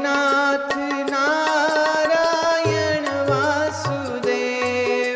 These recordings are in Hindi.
नाथ नारायण वासुदेव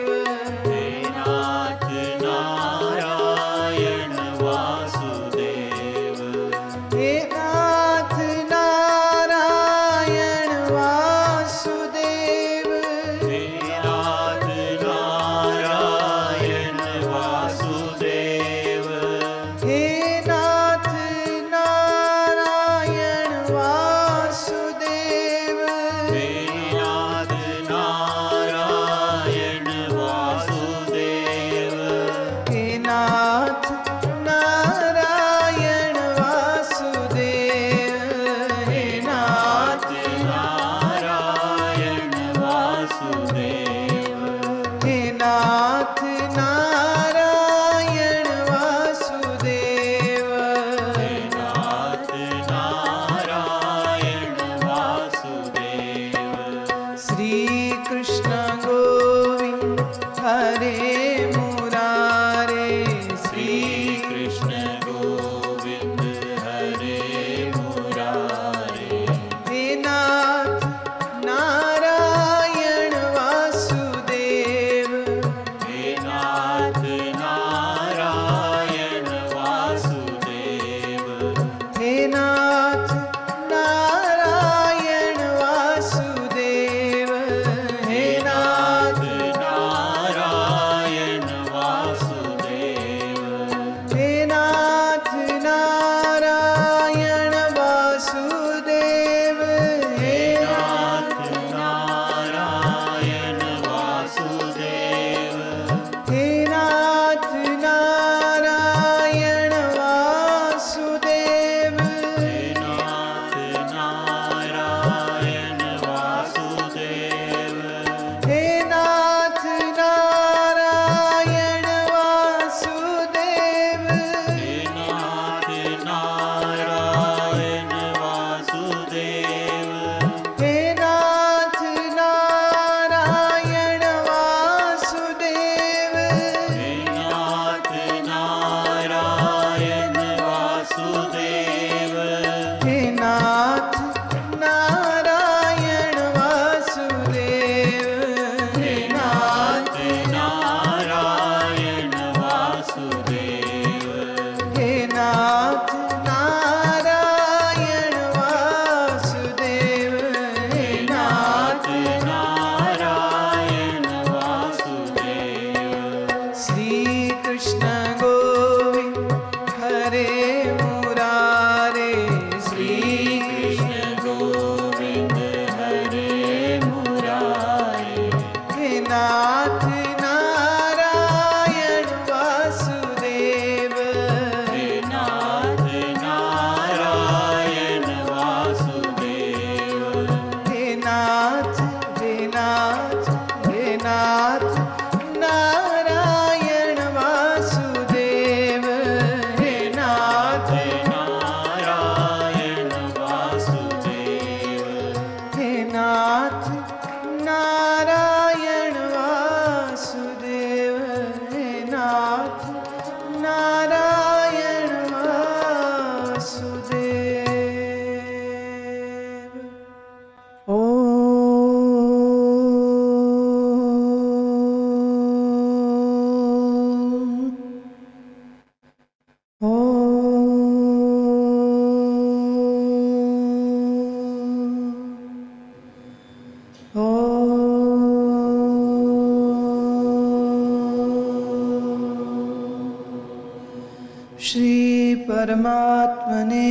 श्री परमात्मने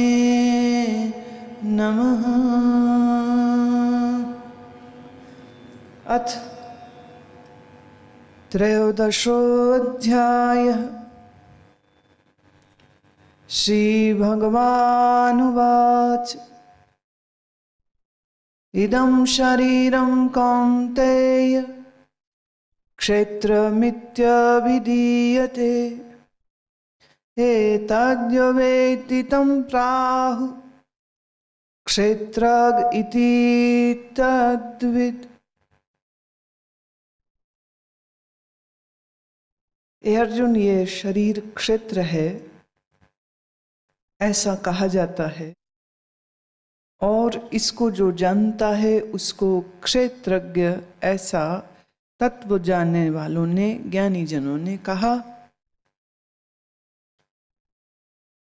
नमः। अथ त्रयोदशोऽध्यायः। श्री भगवानुवाच इदं शरीरं कौन्तेय क्षेत्रमित्यभिधीयते एतद्यो वेत्ति तं प्राहुः क्षेत्रज्ञ इति तद्विद्। अर्जुन, ये शरीर क्षेत्र है ऐसा कहा जाता है, और इसको जो जानता है उसको क्षेत्रज्ञ ऐसा तत्व जानने वालों ने, ज्ञानी जनों ने कहा।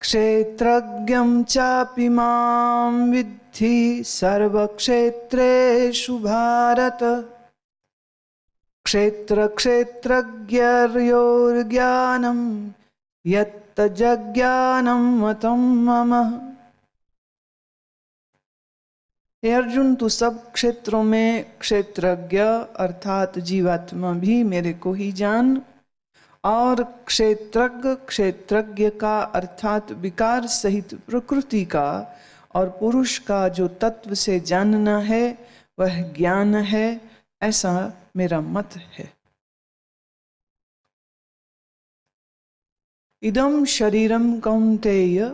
क्षेत्रज्ञं चापि मां विद्धि सर्वक्षेत्रेषु भारत। क्षेत्र क्षेत्रज्ञयोर्ज्ञानं यत्तज्ज्ञानं मतं मम। हे अर्जुन, तू सब क्षेत्रों में क्षेत्रज्ञ अर्थात जीवात्मा भी मेरे को ही जान, और क्षेत्रज्ञ क्षेत्रज्ञ का अर्थात विकार सहित प्रकृति का और पुरुष का जो तत्व से जानना है वह ज्ञान है, ऐसा मेरा मत है। इदं शरीरं कौन्तेय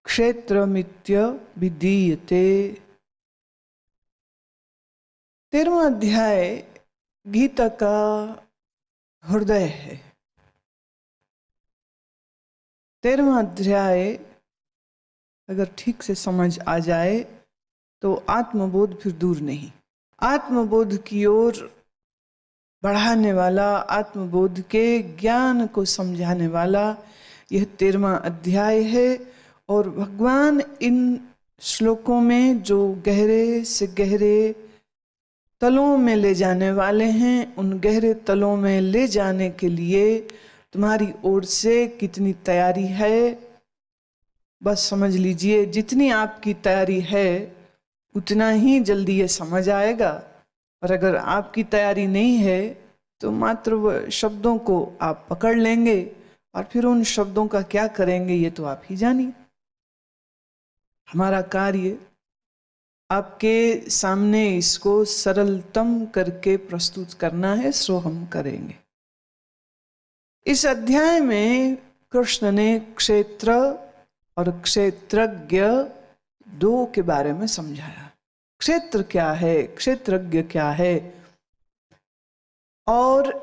क्षेत्रमित्यभिधीयते। 13वां अध्याय गीता का हृदय है। 13वां अध्याय अगर ठीक से समझ आ जाए तो आत्मबोध फिर दूर नहीं। आत्मबोध की ओर बढ़ाने वाला, आत्मबोध के ज्ञान को समझाने वाला यह 13वां अध्याय है। और भगवान इन श्लोकों में जो गहरे से गहरे तलों में ले जाने वाले हैं, उन गहरे तलों में ले जाने के लिए तुम्हारी ओर से कितनी तैयारी है बस समझ लीजिए। जितनी आपकी तैयारी है उतना ही जल्दी ये समझ आएगा, और अगर आपकी तैयारी नहीं है तो मात्र वह शब्दों को आप पकड़ लेंगे और फिर उन शब्दों का क्या करेंगे ये तो आप ही जानिए। हमारा कार्य आपके सामने इसको सरलतम करके प्रस्तुत करना है, सो हम करेंगे। इस अध्याय में कृष्ण ने क्षेत्र और क्षेत्रज्ञ दो के बारे में समझाया। क्षेत्र क्या है, क्षेत्रज्ञ क्या है, और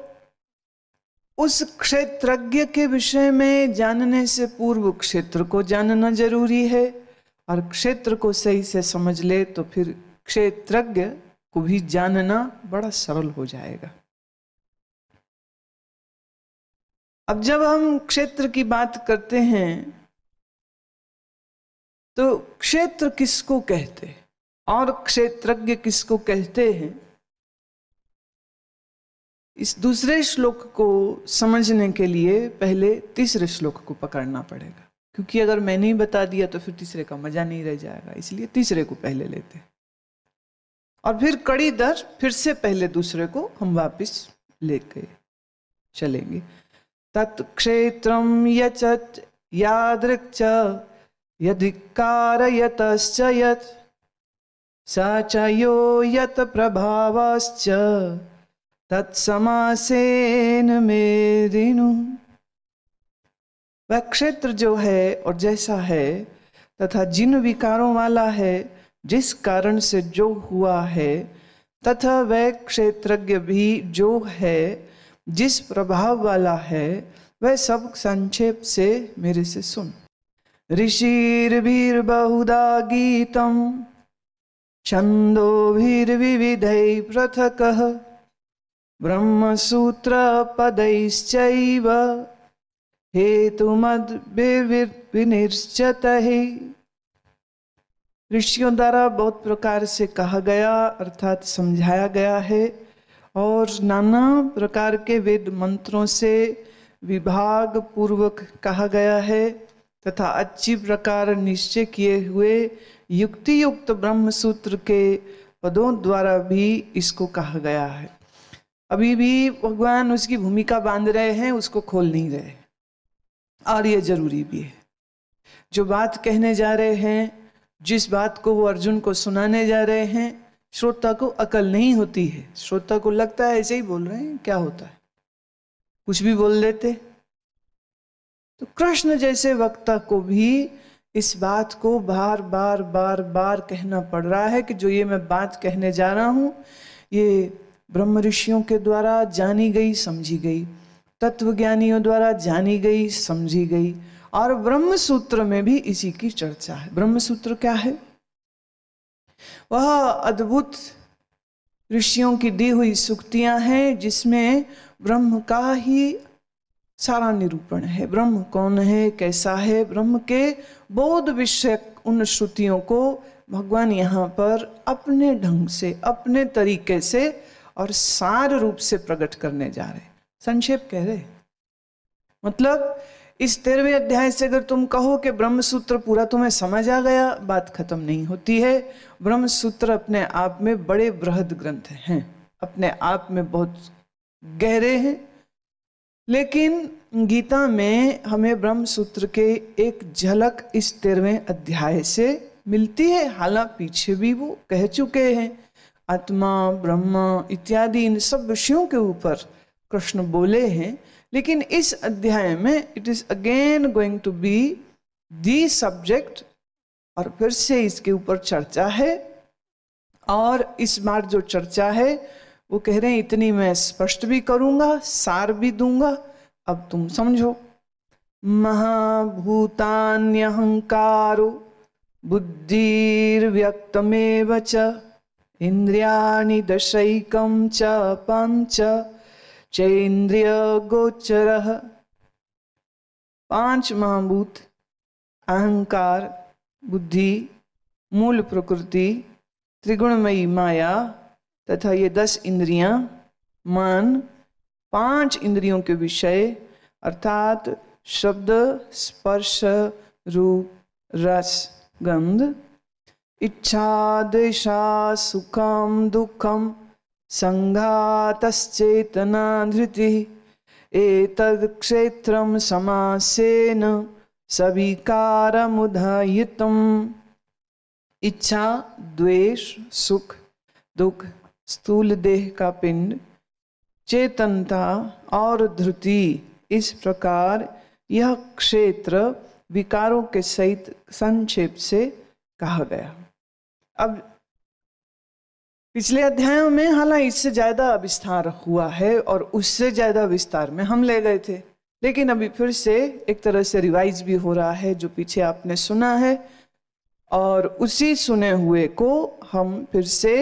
उस क्षेत्रज्ञ के विषय में जानने से पूर्व क्षेत्र को जानना जरूरी है, और क्षेत्र को सही से समझ ले तो फिर क्षेत्रज्ञ को भी जानना बड़ा सरल हो जाएगा। अब जब हम क्षेत्र की बात करते हैं तो क्षेत्र किसको कहते हैं और क्षेत्रज्ञ किसको कहते हैं, इस दूसरे श्लोक को समझने के लिए पहले तीसरे श्लोक को पकड़ना पड़ेगा, क्योंकि अगर मैंने ही बता दिया तो फिर तीसरे का मजा नहीं रह जाएगा। इसलिए तीसरे को पहले लेते हैं और फिर कड़ी दर फिर से पहले दूसरे को हम वापस लेके चलेंगे। तत्क्षेत्रं यचत यादृक् यदिकारयतश्च यत् स च यो यत् प्रभावश्च तत्समासेन मेदिनु। वह क्षेत्र जो है और जैसा है तथा जिन विकारों वाला है, जिस कारण से जो हुआ है, तथा वह क्षेत्रज्ञ भी जो है, जिस प्रभाव वाला है, वह सब संक्षेप से मेरे से सुन। ऋषिर्भिर्बहुधा गीतं छन्दोभिर्विविधैः पृथक् ब्रह्मसूत्रपदैश्चैव हेतुमद्भिर्विनिश्चितैः। ऋषियों द्वारा बहुत प्रकार से कहा गया अर्थात समझाया गया है, और नाना प्रकार के वेद मंत्रों से विभाग पूर्वक कहा गया है तथा अच्छी प्रकार निश्चय किए हुए युक्ति युक्त ब्रह्म सूत्र के पदों द्वारा भी इसको कहा गया है। अभी भी भगवान उसकी भूमिका बांध रहे हैं, उसको खोल नहीं रहे, और ये जरूरी भी है। जो बात कहने जा रहे हैं, जिस बात को वो अर्जुन को सुनाने जा रहे हैं, श्रोता को अकल नहीं होती है। श्रोता को लगता है ऐसे ही बोल रहे हैं, क्या होता है, कुछ भी बोल देते। तो कृष्ण जैसे वक्ता को भी इस बात को बार बार बार बार कहना पड़ रहा है कि जो ये मैं बात कहने जा रहा हूं, ये ब्रह्म ऋषियों के द्वारा जानी गई, समझी गई, तत्वज्ञानियों द्वारा जानी गई, समझी गई, और ब्रह्म सूत्र में भी इसी की चर्चा है। ब्रह्म सूत्र क्या है? वह अद्भुत ऋषियों की दी हुई सूक्तियां हैं जिसमें ब्रह्म का ही सारा निरूपण है। ब्रह्म कौन है, कैसा है, ब्रह्म के बोध विषयक उन श्रुतियों को भगवान यहाँ पर अपने ढंग से, अपने तरीके से और सार रूप से प्रकट करने जा रहे। संक्षेप कह रहे, मतलब इस 13वें अध्याय से अगर तुम कहो कि ब्रह्म सूत्र पूरा तुम्हें समझ आ गया, बात खत्म नहीं होती है। ब्रह्म सूत्र अपने आप में बड़े बृहद ग्रंथ हैं, अपने आप में बहुत गहरे हैं, लेकिन गीता में हमें ब्रह्म सूत्र के एक झलक इस 13वें अध्याय से मिलती है। हालांकि पीछे भी वो कह चुके हैं, आत्मा, ब्रह्म इत्यादि इन सब विषयों के ऊपर कृष्ण बोले हैं, लेकिन इस अध्याय में it is again going to be the subject, और फिर से इसके ऊपर चर्चा है। और इस बार जो चर्चा है वो कह रहे हैं इतनी मैं स्पष्ट भी करूंगा, सार भी दूंगा, अब तुम समझो। महाभूतान्यहंकारो बुद्धिर्व्यक्तमेव च इंद्रियाणि दशैकं च पंच चेन्द्रिय गोचरः। 5 महाभूत, अहंकार, बुद्धि, मूल प्रकृति, त्रिगुणमयी माया तथा ये 10 इंद्रियां, मन, 5 इंद्रियों के विषय अर्थात शब्द, स्पर्श, रूप, रस, गंध, इच्छा, द्वेषा, सुखम, दुखम, संघातश्चेतना, धृति, एतद् क्षेत्रम समासेन सविकारमुदयितम्। इच्छा, द्वेष, सुख, दुख, स्थूल देह का पिंड, चेतनता और धृति, इस प्रकार यह क्षेत्र विकारों के सहित संक्षेप से कहा गया। अब पिछले अध्यायों में हालांकि इससे ज्यादा विस्तार हुआ है और उससे ज्यादा विस्तार में हम ले गए थे, लेकिन अभी फिर से एक तरह से रिवाइज भी हो रहा है जो पीछे आपने सुना है, और उसी सुने हुए को हम फिर से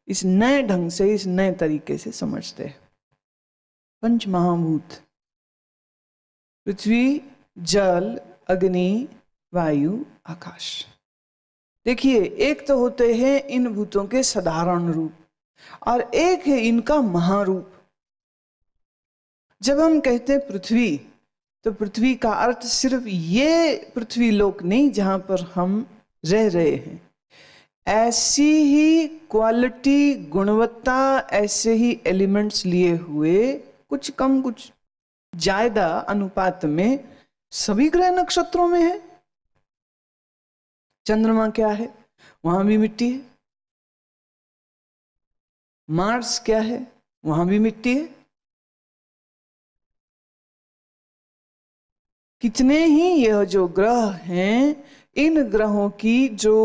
इस नए ढंग से, इस नए तरीके से समझते हैं। 5 महाभूत, पृथ्वी, जल, अग्नि, वायु, आकाश। देखिए, एक तो होते हैं इन भूतों के साधारण रूप और एक है इनका महारूप। जब हम कहते हैं पृथ्वी, तो पृथ्वी का अर्थ सिर्फ ये पृथ्वी लोक नहीं जहां पर हम रह रहे हैं, ऐसी ही क्वालिटी, गुणवत्ता, ऐसे ही एलिमेंट्स लिए हुए कुछ कम कुछ ज्यादा अनुपात में सभी ग्रह नक्षत्रों में है। चंद्रमा क्या है, वहां भी मिट्टी है। मार्स क्या है, वहां भी मिट्टी है। कितने ही यह जो ग्रह हैं, इन ग्रहों की जो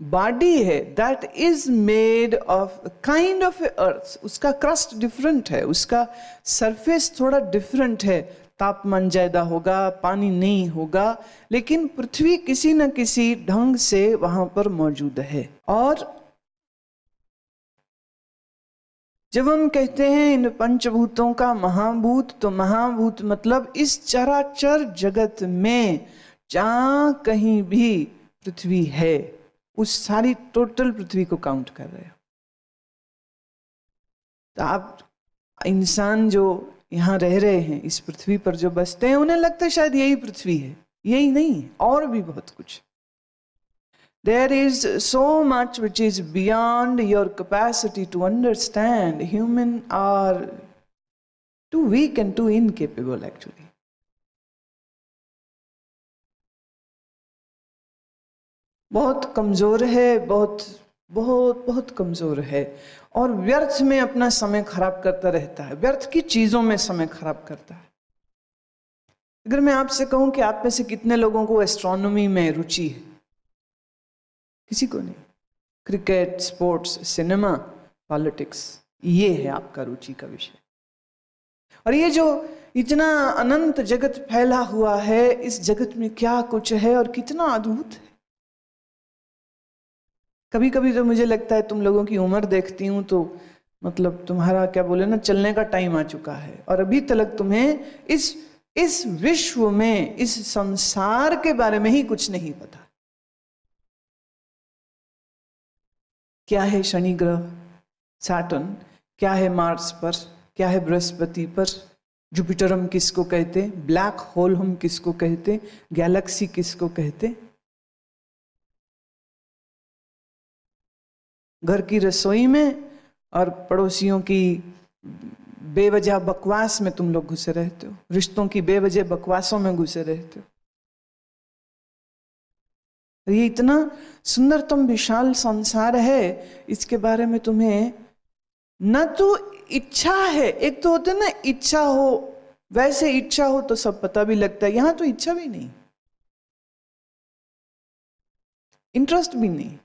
बॉडी है that is made of kind of earth, उसका क्रस्ट डिफरेंट है, उसका सरफेस थोड़ा डिफरेंट है, तापमान ज्यादा होगा, पानी नहीं होगा, लेकिन पृथ्वी किसी न किसी ढंग से वहां पर मौजूद है। और जब हम कहते हैं इन पंचभूतों का महाभूत, तो महाभूत मतलब इस चराचर जगत में जहां कहीं भी पृथ्वी है, उस सारी टोटल पृथ्वी को काउंट कर रहे हो। तो आप इंसान जो यहाँ रह रहे हैं, इस पृथ्वी पर जो बसते हैं, उन्हें लगता है शायद यही पृथ्वी है। यही नहीं है, और भी बहुत कुछ। There is so much which is beyond your capacity to understand. Humans are too weak and too incapable actually. बहुत कमजोर है, बहुत बहुत बहुत कमजोर है, और व्यर्थ में अपना समय खराब करता रहता है, व्यर्थ की चीजों में समय खराब करता है। अगर मैं आपसे कहूं कि आप में से कितने लोगों को एस्ट्रोनॉमी में रुचि है? किसी को नहीं। क्रिकेट, स्पोर्ट्स, सिनेमा, पॉलिटिक्स, ये है आपका रुचि का विषय। और ये जो इतना अनंत जगत फैला हुआ है, इस जगत में क्या कुछ है और कितना अद्भुत है। कभी कभी तो मुझे लगता है, तुम लोगों की उम्र देखती हूं तो मतलब तुम्हारा क्या बोले ना, चलने का टाइम आ चुका है, और अभी तक तुम्हें इस विश्व में, इस संसार के बारे में ही कुछ नहीं पता। क्या है शनि ग्रह, सैटर्न, क्या है मार्स पर, क्या है बृहस्पति पर, जुपिटर हम किसको कहते, ब्लैक होल हम किसको कहते, गैलेक्सी किसको कहते। घर की रसोई में और पड़ोसियों की बेवजह बकवास में तुम लोग घुसे रहते हो, रिश्तों की बेवजह बकवासों में घुसे रहते हो। ये इतना सुंदरतम विशाल संसार है, इसके बारे में तुम्हें न तो इच्छा है, एक तो होता है ना इच्छा हो, वैसे इच्छा हो तो सब पता भी लगता है, यहां तो इच्छा भी नहीं, इंटरेस्ट भी नहीं।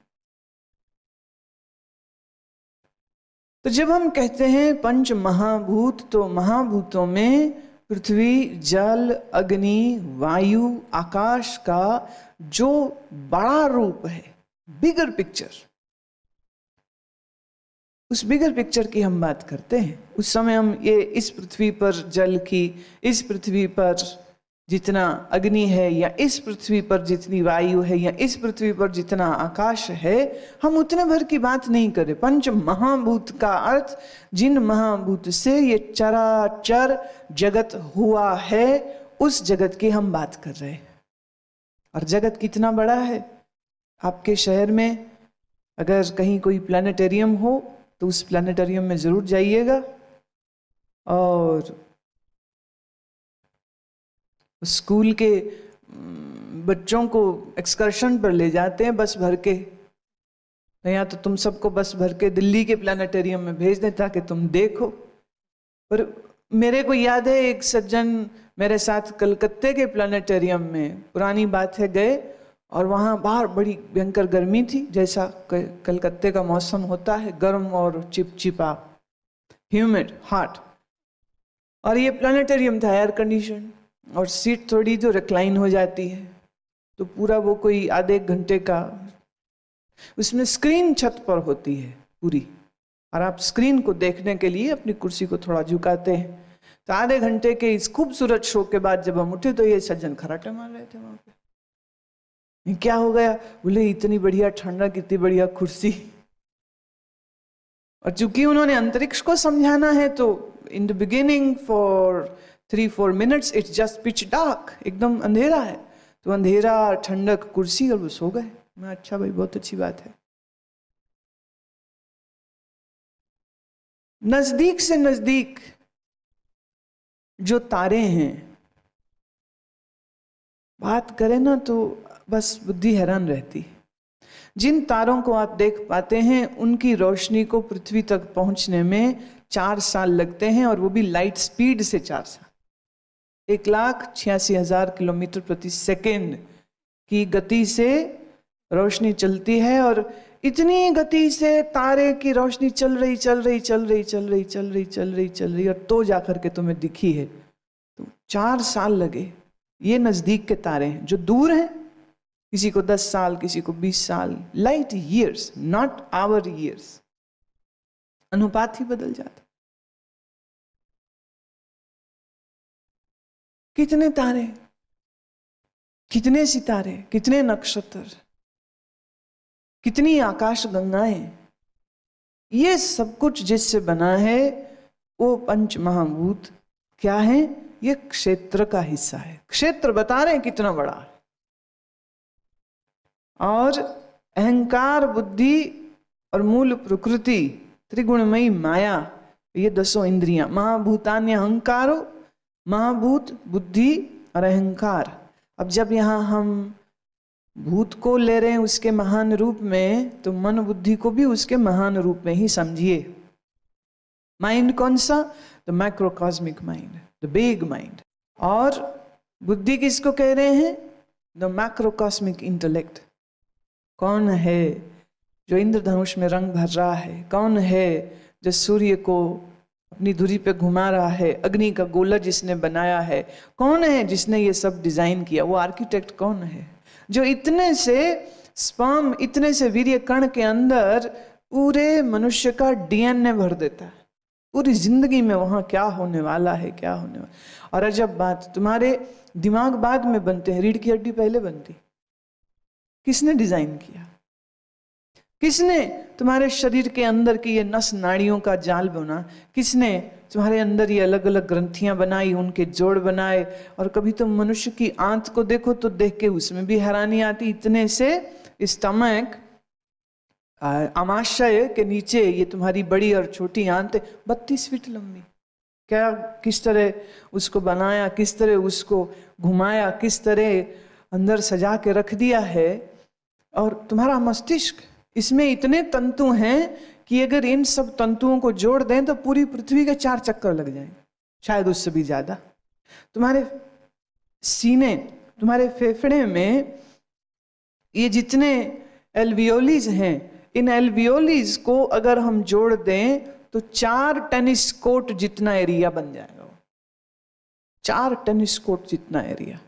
तो जब हम कहते हैं पंच महाभूत, तो महाभूतों में पृथ्वी, जल, अग्नि, वायु, आकाश का जो बड़ा रूप है, बिगर पिक्चर, उस बिगर पिक्चर की हम बात करते हैं। उस समय हम ये इस पृथ्वी पर जल की, इस पृथ्वी पर जितना अग्नि है, या इस पृथ्वी पर जितनी वायु है, या इस पृथ्वी पर जितना आकाश है, हम उतने भर की बात नहीं करें। पंच महाभूत का अर्थ जिन महाभूत से ये चराचर जगत हुआ है, उस जगत की हम बात कर रहे हैं। और जगत कितना बड़ा है। आपके शहर में अगर कहीं कोई प्लानिटेरियम हो तो उस प्लानिटेरियम में जरूर जाइएगा, और स्कूल के बच्चों को एक्सकर्शन पर ले जाते हैं बस भर के, या तो तुम सबको बस भर के दिल्ली के प्लानिटेरियम में भेज दें ताकि तुम देखो। पर मेरे को याद है, एक सज्जन मेरे साथ कलकत्ते के प्लानिटेरियम में, पुरानी बात है, गए, और वहाँ बाहर बड़ी भयंकर गर्मी थी, जैसा कलकत्ते का मौसम होता है, गर्म और चिपचिपा, ह्यूमिड, हॉट। और ये प्लानिटेरियम था एयर कंडीशन, और सीट थोड़ी जो रिक्लाइन हो जाती है, तो पूरा वो कोई आधे एक घंटे का, उसमें स्क्रीन छत पर होती है पूरी, और आप स्क्रीन को देखने के लिए अपनी कुर्सी को थोड़ा झुकाते हैं। तो आधे घंटे के इस खूबसूरत शो के बाद जब हम उठे तो ये सज्जन खराटे मार रहे थे वहां पे। क्या हो गया? बोले इतनी बढ़िया ठंडा, कितनी बढ़िया कुर्सी। और चूंकि उन्होंने अंतरिक्ष को समझाना है, तो in the beginning for 3-4 minutes it's just pitch dark, एकदम अंधेरा है, तो अंधेरा, ठंडक, कुर्सी, और वो सो गए। मैं अच्छा भाई, बहुत अच्छी बात है। नजदीक से नजदीक जो तारे हैं, बात करें ना तो बस बुद्धि हैरान रहती। जिन तारों को आप देख पाते हैं, उनकी रोशनी को पृथ्वी तक पहुंचने में 4 साल लगते हैं, और वो भी लाइट स्पीड से 4 साल। 1,86,000 किलोमीटर प्रति सेकेंड की गति से रोशनी चलती है, और इतनी गति से तारे की रोशनी चल रही, और तो जाकर के तुम्हें दिखी है। तो 4 साल लगे। ये नजदीक के तारे हैं। जो दूर हैं, किसी को 10 साल, किसी को 20 साल, light years, not our years. अनुपात ही बदल जाता। कितने तारे, कितने सितारे, कितने नक्षत्र, कितनी आकाश गंगाएं, ये सब कुछ जिससे बना है वो पंच महाभूत क्या है? ये क्षेत्र का हिस्सा है। क्षेत्र बता रहे हैं कितना बड़ा है। और अहंकार, बुद्धि और मूल प्रकृति, त्रिगुणमयी माया, ये 10 इंद्रियां, महाभूतान्य अहंकारो, महाभूत बुद्धि और अहंकार। अब जब यहाँ हम भूत को ले रहे हैं उसके महान रूप में, तो मन बुद्धि को भी उसके महान रूप में ही समझिए। माइंड कौन सा? The macrocosmic mind, the big mind. और बुद्धि किसको कह रहे हैं? The macrocosmic intellect. कौन है जो इंद्रधनुष में रंग भर रहा है? कौन है जो सूर्य को अपनी धुरी पे घुमा रहा है? अग्नि का गोला जिसने बनाया है? कौन है जिसने ये सब डिजाइन किया? वो आर्किटेक्ट कौन है जो इतने से स्पर्म, इतने से वीर्य कण के अंदर पूरे मनुष्य का डीएनए भर देता है? पूरी जिंदगी में वहां क्या होने वाला है, क्या होने वाला। और अजब बात, तुम्हारे दिमाग बाद में बनते हैं, रीढ़ की हड्डी पहले बनती। किसने डिजाइन किया? किसने तुम्हारे शरीर के अंदर की ये नस नाड़ियों का जाल बना? किसने तुम्हारे अंदर ये अलग अलग ग्रंथियां बनाई, उनके जोड़ बनाए? और कभी तुम मनुष्य की आंत को देखो तो देख के उसमें भी हैरानी आती, इतने से स्टमक, आमाशय के नीचे ये तुम्हारी बड़ी और छोटी आंत 32 फीट लंबी। क्या, किस तरह उसको बनाया, किस तरह उसको घुमाया, किस तरह अंदर सजा के रख दिया है। और तुम्हारा मस्तिष्क, इसमें इतने तंतु हैं कि अगर इन सब तंतुओं को जोड़ दें तो पूरी पृथ्वी के 4 चक्कर लग जाएंगे, शायद उससे भी ज्यादा। तुम्हारे सीने, तुम्हारे फेफड़े में ये जितने एल्वियोलीज हैं, इन एल्वियोलीज को अगर हम जोड़ दें तो 4 टेनिस कोर्ट जितना एरिया बन जाएगा। 4 टेनिस कोर्ट जितना एरिया।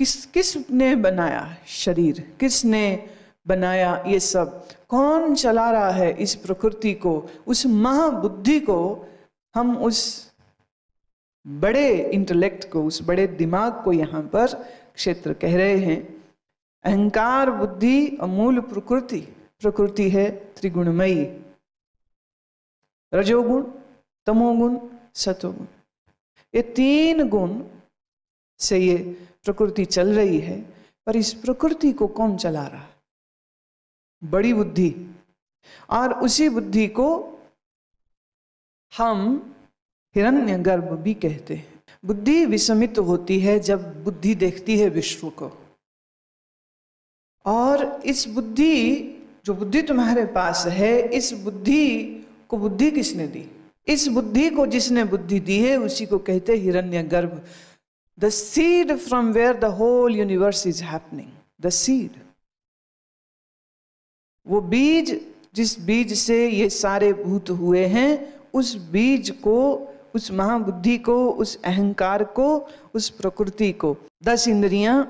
किसने बनाया शरीर? किसने बनाया ये सब? कौन चला रहा है इस प्रकृति को, उस महाबुद्धि को? हम उस बड़े इंटेलेक्ट को, उस बड़े दिमाग को यहाँ पर क्षेत्र कह रहे हैं। अहंकार, बुद्धि और मूल प्रकृति। प्रकृति है त्रिगुणमयी, रजोगुण, तमोगुण, सतोगुण। ये 3 गुण से ये प्रकृति चल रही है। पर इस प्रकृति को कौन चला रहा है? बड़ी बुद्धि। और उसी बुद्धि को हम हिरण्यगर्भ भी कहते हैं। बुद्धि विस्मित होती है जब बुद्धि देखती है विश्व को। और इस बुद्धि, जो बुद्धि तुम्हारे पास है, इस बुद्धि को बुद्धि किसने दी? इस बुद्धि को जिसने बुद्धि दी है उसी को कहते हैं हिरण्यगर्भ। The seed from where the whole universe is happening. The seed, वो बीज, जिस बीज से ये सारे भूत हुए हैं, उस बीज को, उस महाबुद्धि को, उस अहंकार को, उस प्रकृति को। 10 इंद्रियां,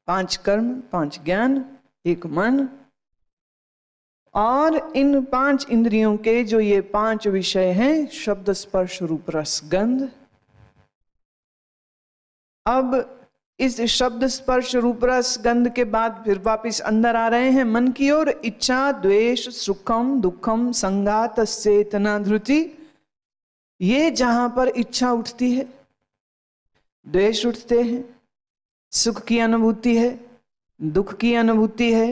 5 कर्म, 5 ज्ञान, 1 मन। और इन 5 इंद्रियों के जो ये 5 विषय हैं, शब्द, स्पर्श, रूप, रस, गंध। अब इस शब्द, स्पर्श, रूप, रस, गंध के बाद फिर वापिस अंदर आ रहे हैं मन की ओर। इच्छा, द्वेष, सुखम, दुखम, संघात, चेतना, धृति। ये जहां पर इच्छा उठती है, द्वेष उठते हैं, सुख की अनुभूति है, दुख की अनुभूति है।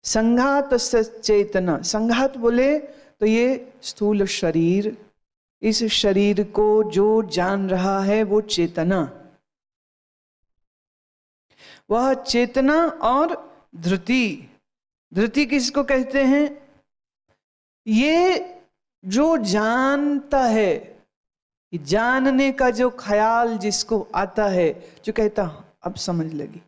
संघात चेतना, संघात बोले तो ये स्थूल शरीर, इस शरीर को जो जान रहा है वो चेतना, वह चेतना। और धृति, धृति किसको कहते हैं? ये जो जानता है, जानने का जो ख्याल जिसको आता है, जो कहता अब समझ लगी,